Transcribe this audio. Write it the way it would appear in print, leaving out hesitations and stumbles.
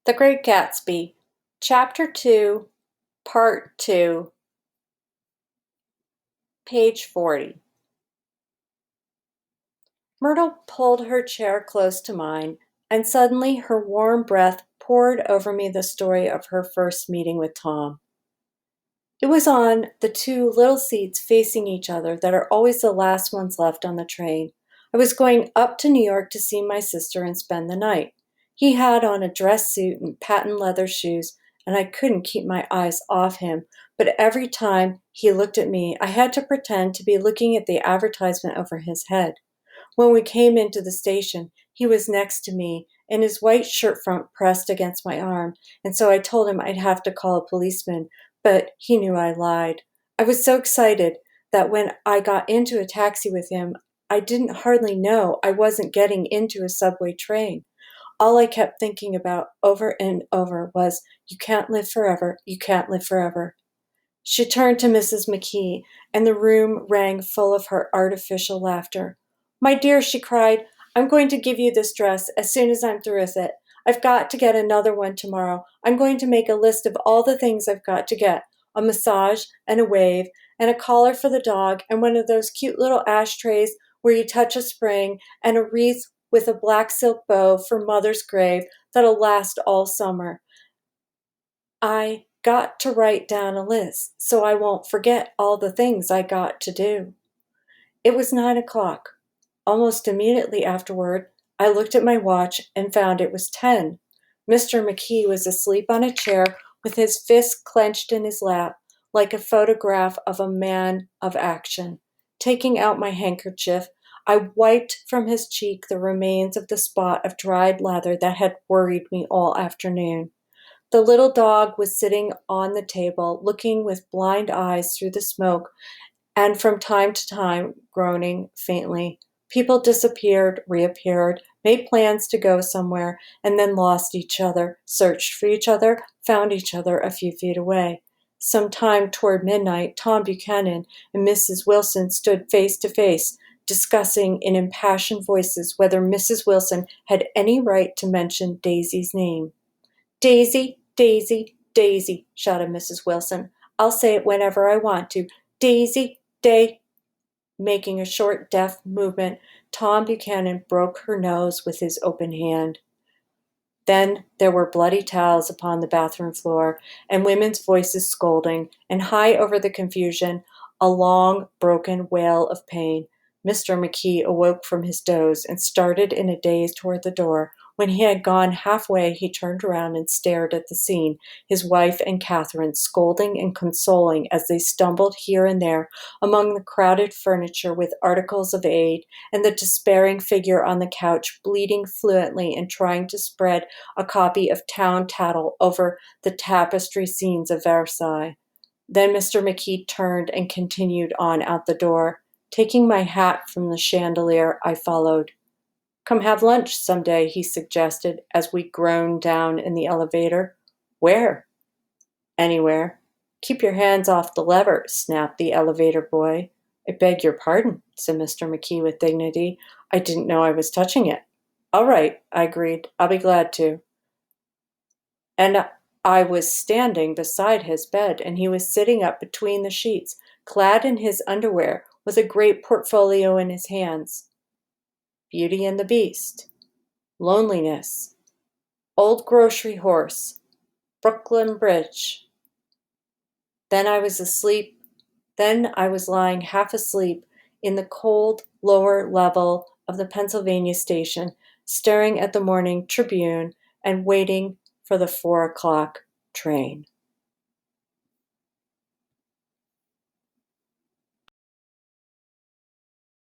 The Great Gatsby, Chapter 2, Part 2, page 40. Myrtle pulled her chair close to mine, and suddenly her warm breath poured over me the story of her first meeting with Tom. It was on the two little seats facing each other that are always the last ones left on the train. I was going up to New York to see my sister and spend the night. He had on a dress suit and patent leather shoes, and I couldn't keep my eyes off him, but every time he looked at me, I had to pretend to be looking at the advertisement over his head. When we came into the station, he was next to me, and his white shirt front pressed against my arm, and so I told him I'd have to call a policeman, but he knew I lied. I was so excited that when I got into a taxi with him, I didn't hardly know I wasn't getting into a subway train. All I kept thinking about over and over was, "You can't live forever, you can't live forever." She turned to Mrs. McKee, and the room rang full of her artificial laughter. "My dear," she cried, "I'm going to give you this dress as soon as I'm through with it. I've got to get another one tomorrow. I'm going to make a list of all the things I've got to get. A massage and a wave and a collar for the dog and one of those cute little ashtrays where you touch a spring and a wreath with a black silk bow for Mother's grave that'll last all summer. I got to write down a list so I won't forget all the things I got to do." It was 9 o'clock. Almost immediately afterward, I looked at my watch and found it was 10. Mr. McKee was asleep on a chair with his fist clenched in his lap, like a photograph of a man of action. Taking out my handkerchief, I wiped from his cheek the remains of the spot of dried leather that had worried me all afternoon. The little dog was sitting on the table, looking with blind eyes through the smoke, and from time to time groaning faintly. People disappeared, reappeared, made plans to go somewhere, and then lost each other, searched for each other, found each other a few feet away. Sometime toward midnight, Tom Buchanan and Mrs. Wilson stood face to face, discussing in impassioned voices whether Mrs. Wilson had any right to mention Daisy's name. "Daisy, Daisy, Daisy," shouted Mrs. Wilson. "I'll say it whenever I want to. Daisy, Making a short, deft movement, Tom Buchanan broke her nose with his open hand. Then there were bloody towels upon the bathroom floor, and women's voices scolding, and high over the confusion, a long, broken wail of pain. Mr. McKee awoke from his doze and started in a daze toward the door. When he had gone halfway, he turned around and stared at the scene, his wife and Catherine scolding and consoling as they stumbled here and there among the crowded furniture with articles of aid, and the despairing figure on the couch bleating fluently and trying to spread a copy of Town Tattle over the tapestry scenes of Versailles. Then Mr. McKee turned and continued on out the door. Taking my hat from the chandelier, I followed. "Come have lunch some day," he suggested as we groaned down in the elevator. "Where?" "Anywhere." "Keep your hands off the lever," snapped the elevator boy. "I beg your pardon," said Mr. McKee with dignity. "I didn't know I was touching it." "All right," I agreed. "I'll be glad to." And I was standing beside his bed, and he was sitting up between the sheets, clad in his underwear, with a great portfolio in his hands. Beauty and the Beast, Loneliness, Old Grocery Horse, Brooklyn Bridge. Then I was asleep. Then I was lying half asleep in the cold lower level of the Pennsylvania station, staring at the morning Tribune and waiting for the 4 o'clock train.